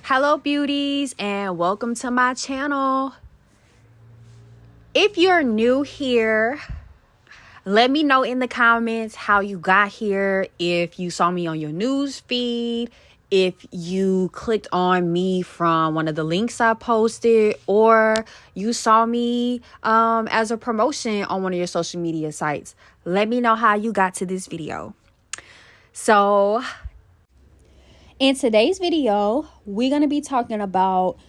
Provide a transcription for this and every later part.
Hello beauties, and welcome to my channel. If you're new here, let me know in the comments how you got here. If you saw me on your news feed, if you clicked on me from one of the links I posted, or you saw me as a promotion on one of your social media sites. Let me know how you got to this video. So in today's video, we're going to be talking about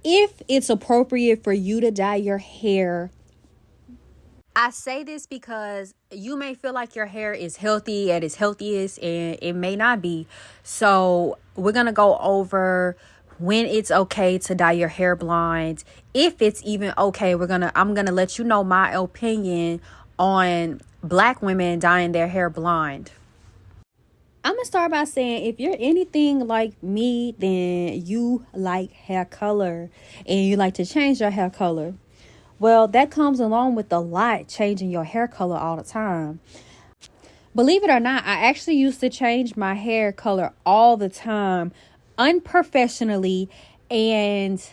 if it's appropriate for you to dye your hair. I say this because you may feel like your hair is healthy at its healthiest, and it may not be. So we're going to go over when it's okay to dye your hair blonde. If it's even okay, I'm going to let you know my opinion on Black women dyeing their hair blonde. I'm going to start by saying, if you're anything like me, then you like hair color and you like to change your hair color. Well, that comes along with a lot, changing your hair color all the time. Believe it or not, I actually used to change my hair color all the time, unprofessionally, and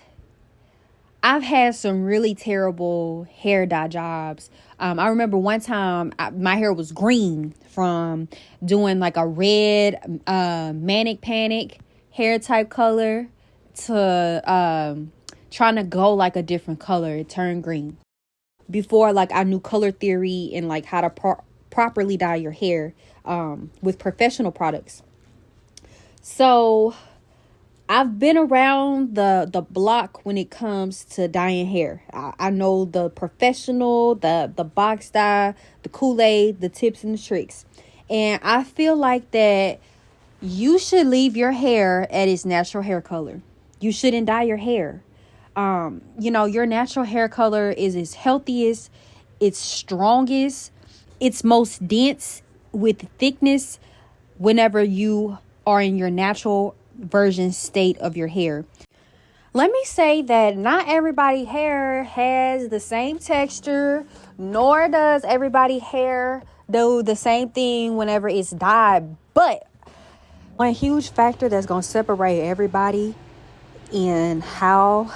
I've had some really terrible hair dye jobs. I remember one time my hair was green from doing like a red manic panic hair type color to trying to go like a different color. It turned green. Before like I knew color theory and like how to properly dye your hair with professional products. So I've been around the block when it comes to dyeing hair. I know the professional, the box dye, the Kool-Aid, the tips and the tricks. And I feel like that you should leave your hair at its natural hair color. You shouldn't dye your hair. Your natural hair color is its healthiest, its strongest, its most dense with thickness whenever you are in your natural version state of your hair. Let me say that not everybody's hair has the same texture, nor does everybody's hair do the same thing whenever it's dyed. But one huge factor that's going to separate everybody in how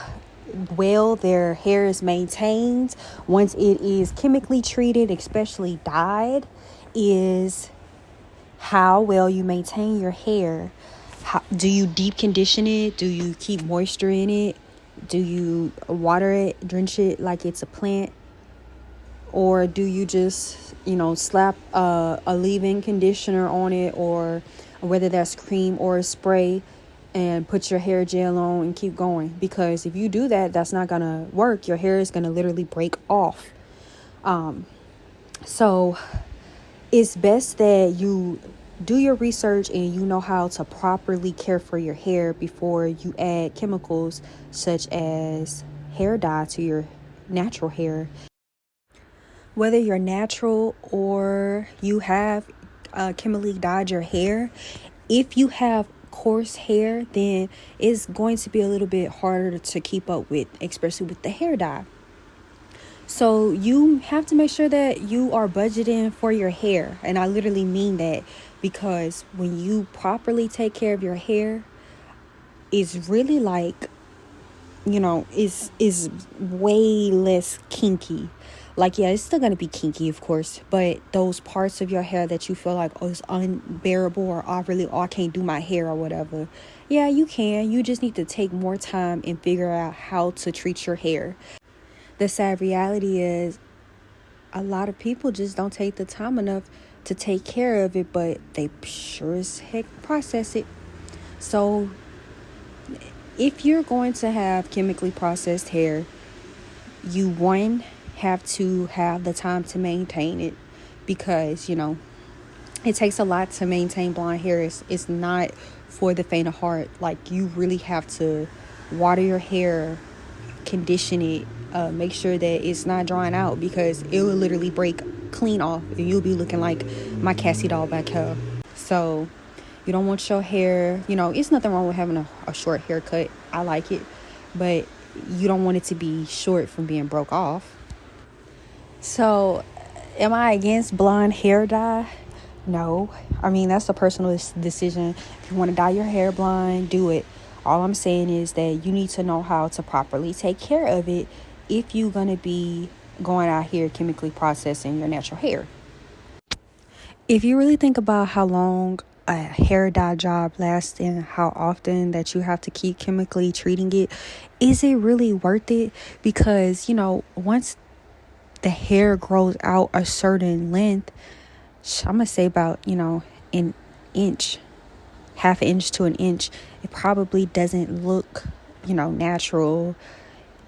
well their hair is maintained once it is chemically treated, especially dyed, is how well you maintain your hair. Do you deep condition it? Do you keep moisture in it? Do you water it, drench it like it's a plant? Or do you just, slap a leave-in conditioner on it, or whether that's cream or a spray, and put your hair gel on and keep going? Because if you do that, that's not going to work. Your hair is going to literally break off. So it's best that you do your research and you know how to properly care for your hair before you add chemicals such as hair dye to your natural hair. Whether you're natural or you have chemically dyed your hair, if you have coarse hair, then it's going to be a little bit harder to keep up with, especially with the hair dye. So you have to make sure that you are budgeting for your hair. And I literally mean that, because when you properly take care of your hair, it's really like, is way less kinky. Like, yeah, it's still going to be kinky, of course, but those parts of your hair that you feel like, it's unbearable, or I can't do my hair or whatever. Yeah, you can. You just need to take more time and figure out how to treat your hair. The sad reality is a lot of people just don't take the time enough to take care of it, but they sure as heck process it. So if you're going to have chemically processed hair, you have to have the time to maintain it, because it takes a lot to maintain blonde hair. It's not for the faint of heart. Like, you really have to water your hair, condition it, make sure that it's not drying out, because it will literally break clean off and you'll be looking like my Cassie doll back here. So you don't want your hair, it's nothing wrong with having a short haircut. I like it, but you don't want it to be short from being broke off. So am I against blonde hair dye? No. I mean, that's a personal decision. If you want to dye your hair blonde, do it. All I'm saying is that you need to know how to properly take care of it if you're going to be going out here chemically processing your natural hair. If you really think about how long a hair dye job lasts and how often that you have to keep chemically treating it, is it really worth it? Because, once the hair grows out a certain length, I'm going to say about, an inch, half an inch to an inch, it probably doesn't look, natural.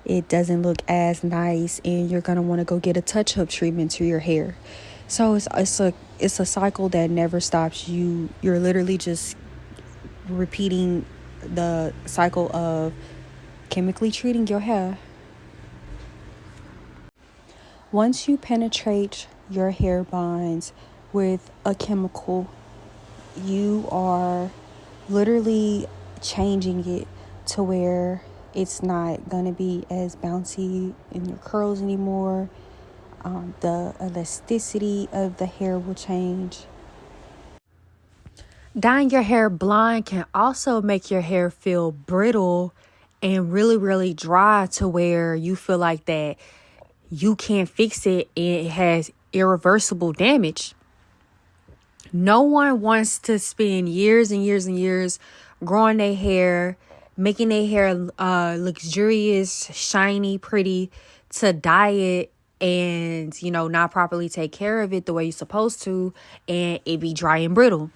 It doesn't look as nice, and you're going to want to go get a touch-up treatment to your hair. So it's a cycle that never stops. You're literally just repeating the cycle of chemically treating your hair. Once you penetrate your hair bonds with a chemical, you are literally changing it to where it's not going to be as bouncy in your curls anymore. The elasticity of the hair will change. Dyeing your hair blonde can also make your hair feel brittle and really, really dry to where you feel like that you can't fix it and it has irreversible damage. No one wants to spend years and years and years growing their hair, making their hair luxurious, shiny, pretty, to dye it and, not properly take care of it the way you're supposed to, and it be dry and brittle.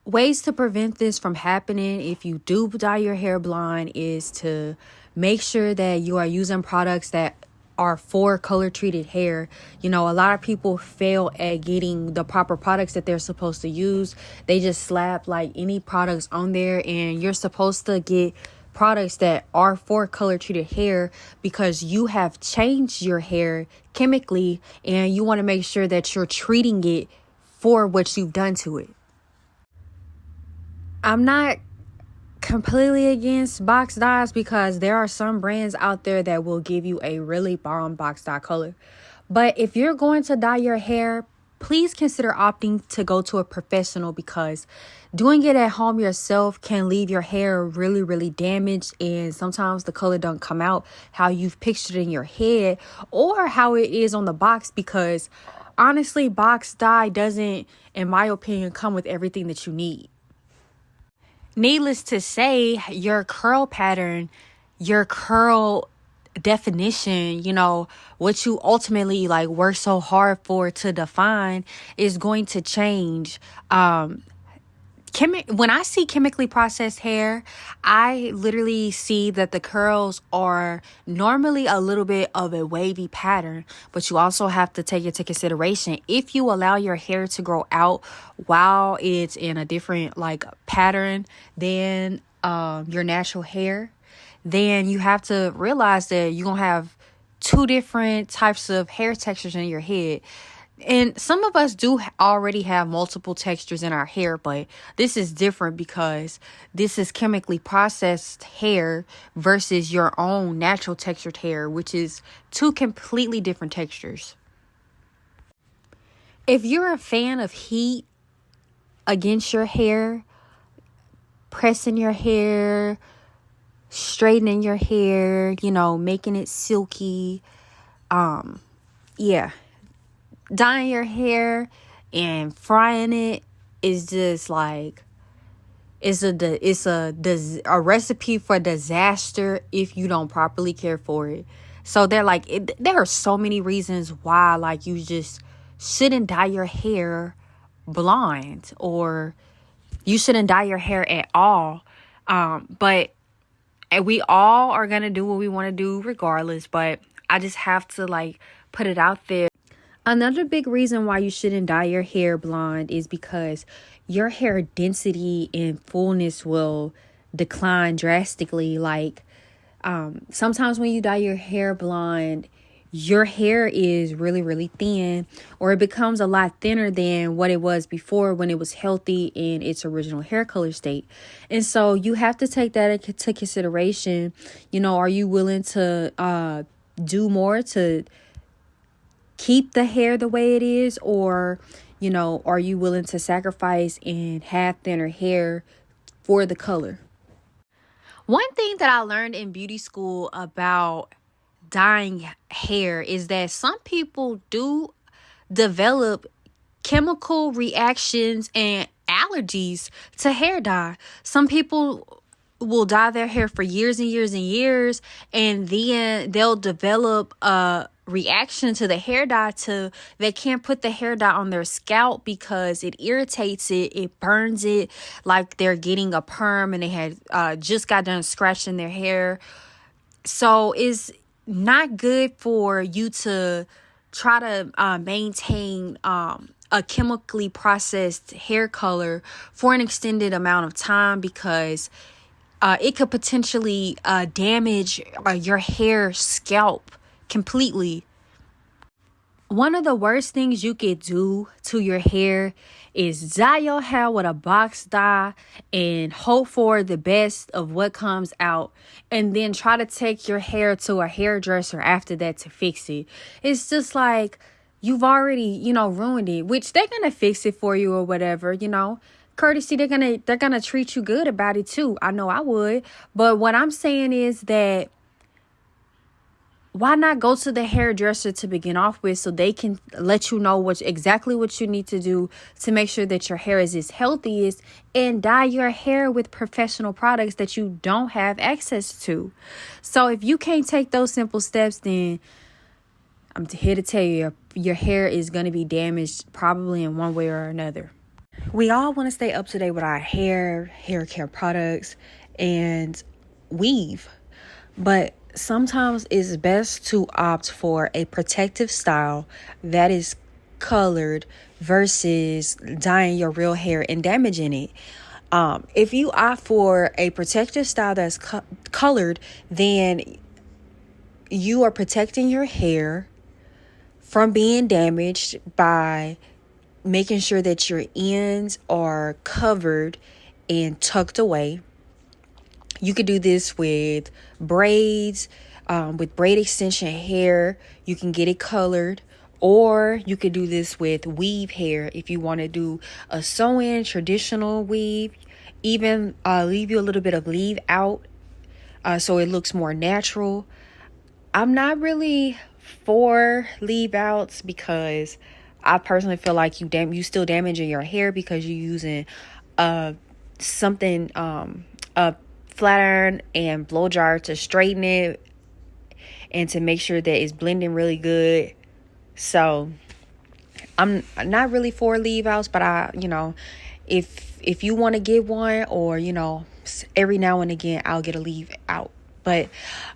Ways to prevent this from happening if you do dye your hair blonde is to make sure that you are using products that are for color treated hair. A lot of people fail at getting the proper products that they're supposed to use. They just slap like any products on there, and you're supposed to get products that are for color treated hair because you have changed your hair chemically and you want to make sure that you're treating it for what you've done to it. I'm not completely against box dyes because there are some brands out there that will give you a really bomb box dye color. But if you're going to dye your hair, please consider opting to go to a professional, because doing it at home yourself can leave your hair really, really damaged, and sometimes the color don't come out how you've pictured in your head or how it is on the box, because honestly, box dye doesn't, in my opinion, come with everything that you need. Needless to say, your curl pattern, your curl definition, what you ultimately work so hard for to define is going to change. When I see chemically processed hair, I literally see that the curls are normally a little bit of a wavy pattern, but you also have to take into consideration if you allow your hair to grow out while it's in a different pattern than your natural hair, then you have to realize that you're going to have two different types of hair textures in your head. And some of us do already have multiple textures in our hair, but this is different because this is chemically processed hair versus your own natural textured hair, which is two completely different textures. If you're a fan of heat against your hair, pressing your hair, straightening your hair, making it silky, dyeing your hair and frying it is just it's a recipe for disaster if you don't properly care for it. So there are so many reasons why you just shouldn't dye your hair blonde, or you shouldn't dye your hair at all. But we all are gonna do what we want to do regardless. But I just have to put it out there. Another big reason why you shouldn't dye your hair blonde is because your hair density and fullness will decline drastically. Sometimes when you dye your hair blonde, your hair is really, really thin, or it becomes a lot thinner than what it was before when it was healthy in its original hair color state. And so you have to take that into consideration. Are you willing to do more to keep the hair the way it is, or are you willing to sacrifice and have thinner hair for the color. One thing that I learned in beauty school about dyeing hair is that some people do develop chemical reactions and allergies to hair dye. Some people will dye their hair for years and years and years, and then they'll develop a reaction to the hair dye to they can't put the hair dye on their scalp because it irritates it burns it, like they're getting a perm and they had just got done scratching their hair. So it's not good for you to try to maintain a chemically processed hair color for an extended amount of time, because it could potentially damage your hair scalp completely. One of the worst things you could do to your hair is dye your hair with a box dye and hope for the best of what comes out, and then try to take your hair to a hairdresser after that to fix it. It's just like you've already, ruined it, which they're going to fix it for you or whatever, courtesy. They're going to treat you good about it too. I know I would. But what I'm saying is that why not go to the hairdresser to begin off with, so they can let you know exactly what you need to do to make sure that your hair is as healthy as, and dye your hair with professional products that you don't have access to. So if you can't take those simple steps, then I'm here to tell you your hair is going to be damaged probably in one way or another. We all want to stay up to date with our hair care products, and weave. But sometimes it's best to opt for a protective style that is colored versus dyeing your real hair and damaging it. If you opt for a protective style that's colored, then you are protecting your hair from being damaged by making sure that your ends are covered and tucked away. You could do this with braids, with braid extension hair. You can get it colored. Or you could do this with weave hair if you want to do a sew-in traditional weave. Even leave you a little bit of leave out so it looks more natural. I'm not really for leave outs because I personally feel like you still damaging your hair because you're using something a flat iron and blow dryer to straighten it and to make sure that it's blending really good. So I'm not really for leave outs, but if you want to get one, or every now and again I'll get a leave out. But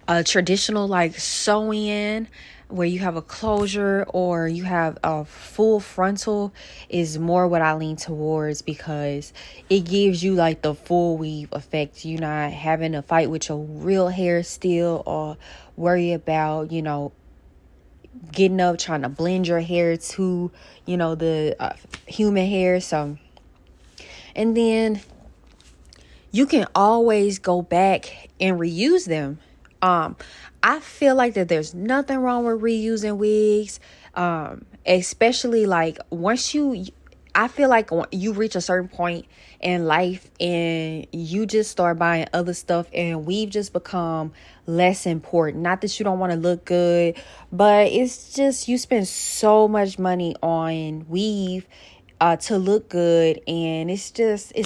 a traditional like sew-in where you have a closure or you have a full frontal is more what I lean towards, because it gives you like the full weave effect. You're not having to fight with your real hair still, or worry about, getting up trying to blend your hair to, the human hair. So, and then you can always go back and reuse them. I feel like that there's nothing wrong with reusing wigs, especially like I feel like you reach a certain point in life and you just start buying other stuff, and weave just become less important. Not that you don't want to look good, but it's just you spend so much money on weave to look good, and it's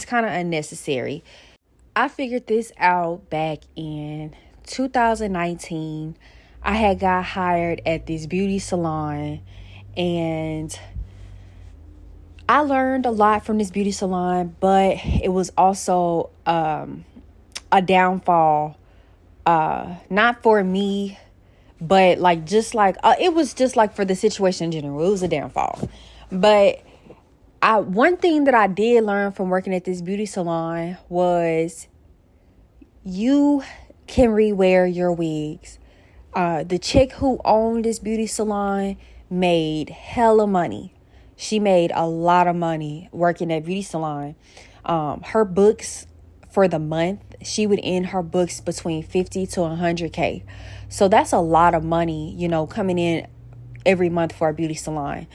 kind of unnecessary. I figured this out back in 2019. I had got hired at this beauty salon, and I learned a lot from this beauty salon, but it was also a downfall, not for me, but it was just like for the situation in general. It was a downfall. But one thing that I did learn from working at this beauty salon was you can rewear your wigs. The chick who owned this beauty salon made hella money. She made a lot of money working at beauty salon. Her books for the month, she would end her books between 50 to 100K. So that's a lot of money, coming in every month for a beauty salon.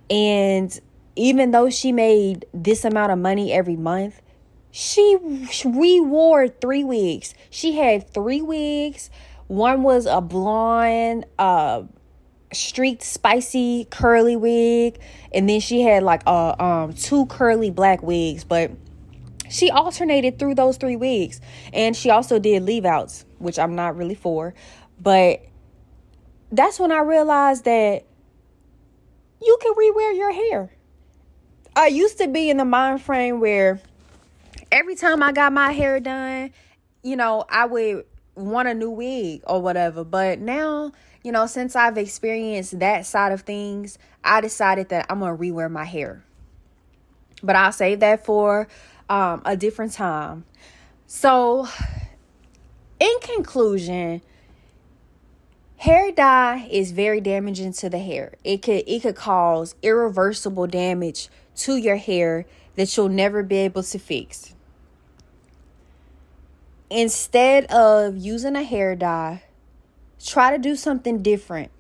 And even though she made this amount of money every month, She re-wore 3 wigs. She had 3 wigs. One was a blonde, streaked, spicy, curly wig, and then she had like two curly black wigs. But she alternated through those 3 wigs, and she also did leave outs, which I'm not really for. But that's when I realized that you can rewear your hair. I used to be in the mind frame where every time I got my hair done, I would want a new wig or whatever. But now, since I've experienced that side of things, I decided that I'm going to rewear my hair. But I'll save that for a different time. So, in conclusion, hair dye is very damaging to the hair. It could cause irreversible damage to your hair that you'll never be able to fix. Instead of using a hair dye, try to do something different.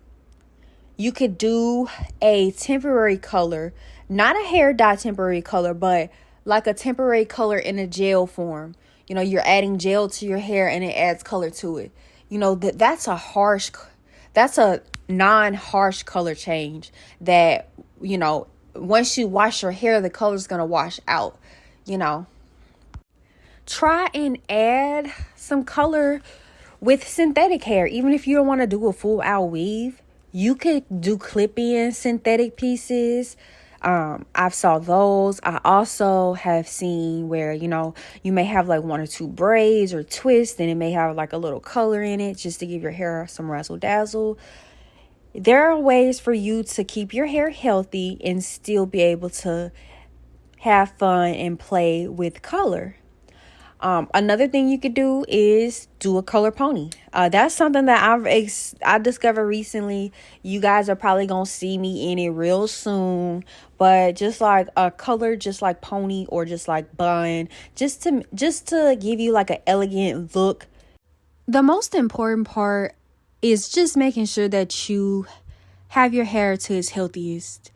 You could do a temporary color, not a hair dye temporary color, but like a temporary color in a gel form. You're adding gel to your hair and it adds color to it. That's a non-harsh color change that, once you wash your hair, the color's going to wash out, Try and add some color with synthetic hair. Even if you don't want to do a full out weave, you could do clip-in synthetic pieces. I've saw those. I also have seen where, you may have like 1 or 2 braids or twists, and it may have like a little color in it just to give your hair some razzle dazzle. There are ways for you to keep your hair healthy and still be able to have fun and play with color. Another thing you could do is do a color pony. That's something that I discovered recently. You guys are probably going to see me in it real soon. But just like a color, just like pony or just like bun, just to give you like an elegant look. The most important part is just making sure that you have your hair to its healthiest.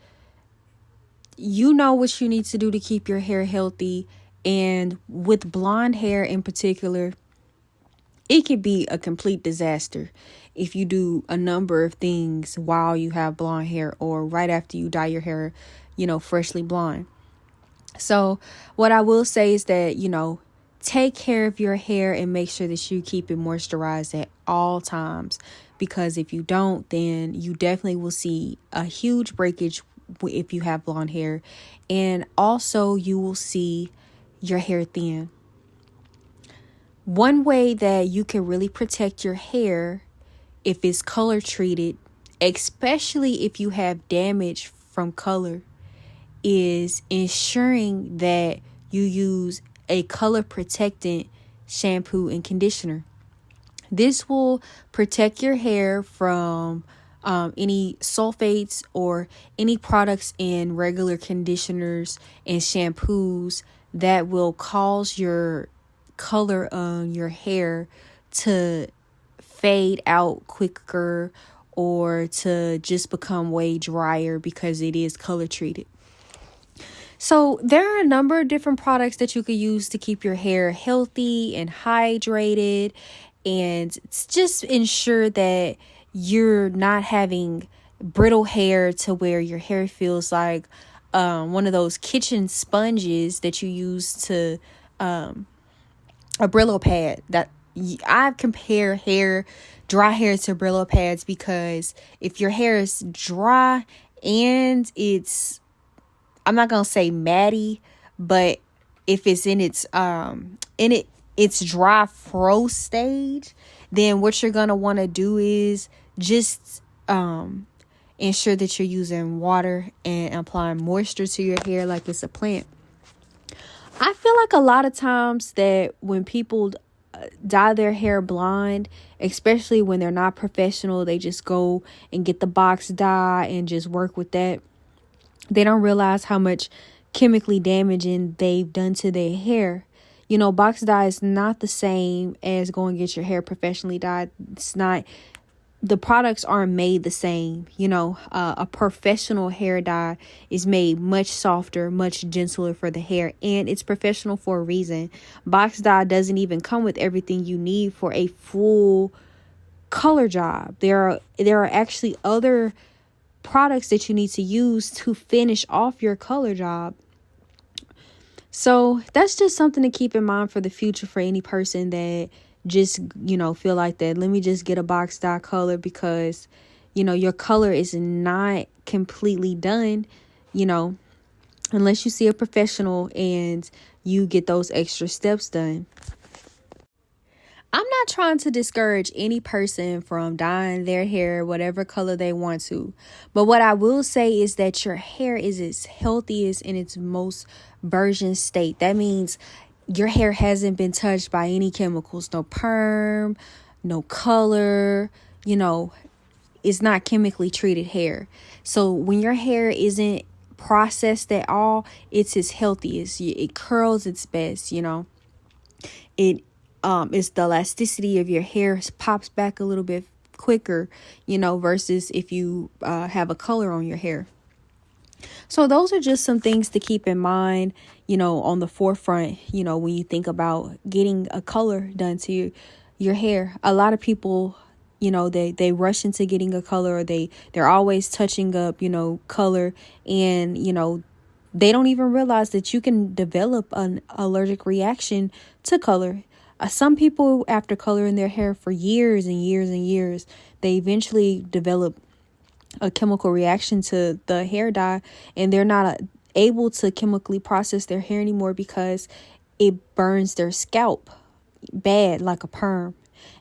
You know what you need to do to keep your hair healthy. And with blonde hair in particular, it could be a complete disaster if you do a number of things while you have blonde hair or right after you dye your hair, freshly blonde. So what I will say is that, take care of your hair and make sure that you keep it moisturized at all times. Because if you don't, then you definitely will see a huge breakage if you have blonde hair. And also you will see your hair thin. One way that you can really protect your hair if it's color treated, especially if you have damage from color, is ensuring that you use a color protectant shampoo and conditioner. This will protect your hair from any sulfates or any products in regular conditioners and shampoos that will cause your color on your hair to fade out quicker or to just become way drier because it is color treated. So there are a number of different products that you could use to keep your hair healthy and hydrated, and just ensure that you're not having brittle hair to where your hair feels like one of those kitchen sponges that you use to a Brillo pad. That I compare dry hair to Brillo pads, because if your hair is dry and I'm not gonna say matty, but if it's in its dry froze stage, then what you're gonna want to do is just ensure that you're using water and applying moisture to your hair like it's a plant. I feel like a lot of times that when people dye their hair blonde, especially when they're not professional, they just go and get the box dye and just work with that. They don't realize how much chemically damaging they've done to their hair. Box dye is not the same as going to get your hair professionally dyed. It's not the products aren't made the same. A professional hair dye is made much softer, much gentler for the hair, and it's professional for a reason. Box dye doesn't even come with everything you need for a full color job. There are actually other products that you need to use to finish off your color job. So that's just something to keep in mind for the future for any person that just, feel like that. Let me just get a box dye color because, your color is not completely done, unless you see a professional and you get those extra steps done. I'm not trying to discourage any person from dyeing their hair whatever color they want to. But what I will say is that your hair is its healthiest in its most virgin state. That means your hair hasn't been touched by any chemicals, no perm, no color, it's not chemically treated hair. So when your hair isn't processed at all, it's its healthiest. It curls its best, it's the elasticity of your hair pops back a little bit quicker, versus if you have a color on your hair. So those are just some things to keep in mind, on the forefront, when you think about getting a color done to your hair. A lot of people, they rush into getting a color, or they're always touching up, color, and, they don't even realize that you can develop an allergic reaction to color. Some people, after coloring their hair for years and years and years, they eventually develop a chemical reaction to the hair dye, and they're not able to chemically process their hair anymore because it burns their scalp bad, like a perm.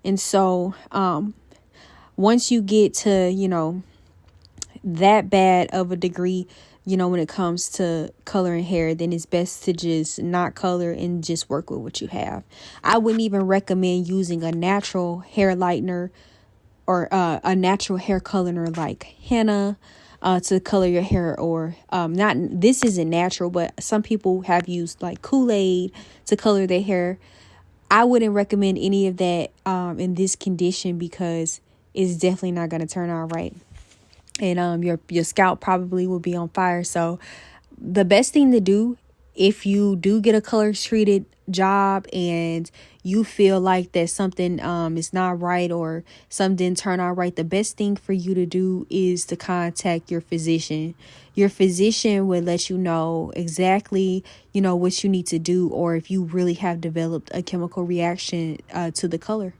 And so once you get to, that bad of a degree, when it comes to coloring hair, then it's best to just not color and just work with what you have. I wouldn't even recommend using a natural hair lightener or a natural hair colorer like henna to color your hair, or this isn't natural, but some people have used like Kool-Aid to color their hair. I wouldn't recommend any of that in this condition because it's definitely not going to turn out right. And your scalp probably will be on fire. So the best thing to do, if you do get a color treated job and you feel like that something is not right or something didn't turn out right, the best thing for you to do is to contact your physician. Your physician will let you know exactly, what you need to do, or if you really have developed a chemical reaction to the color.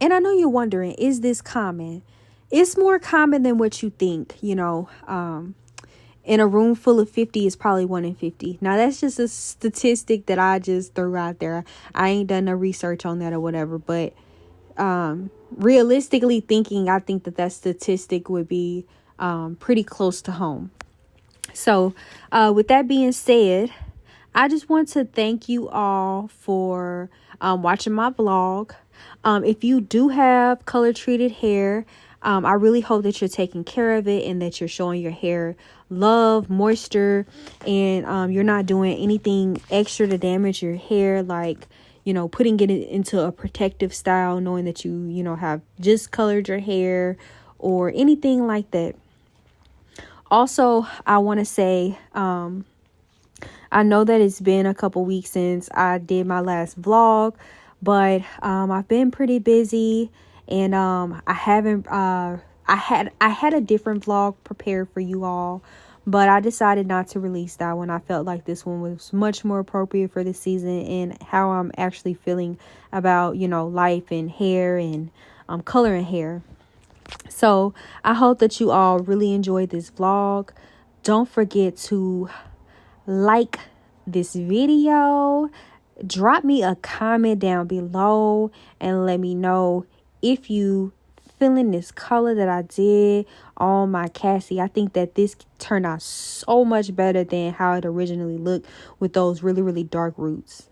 And I know you're wondering, is this common? It's more common than what you think, in a room full of 50, it's probably 1 in 50. Now, that's just a statistic that I just threw out there. I ain't done no research on that or whatever. But realistically thinking, I think that statistic would be pretty close to home. So with that being said, I just want to thank you all for watching my vlog. If you do have color treated hair, I really hope that you're taking care of it and that you're showing your hair love, moisture, and you're not doing anything extra to damage your hair, like, putting it into a protective style, knowing that you have just colored your hair or anything like that. Also, I want to say, I know that it's been a couple weeks since I did my last vlog, but I've been pretty busy. And I haven't I had a different vlog prepared for you all, but I decided not to release that one. I felt like this one was much more appropriate for the season and how I'm actually feeling about, life and hair and coloring hair. So I hope that you all really enjoyed this vlog. Don't forget to like this video. Drop me a comment down below and let me know if you feeling this color that I did on my Cassie. I think that this turned out so much better than how it originally looked with those really, really dark roots.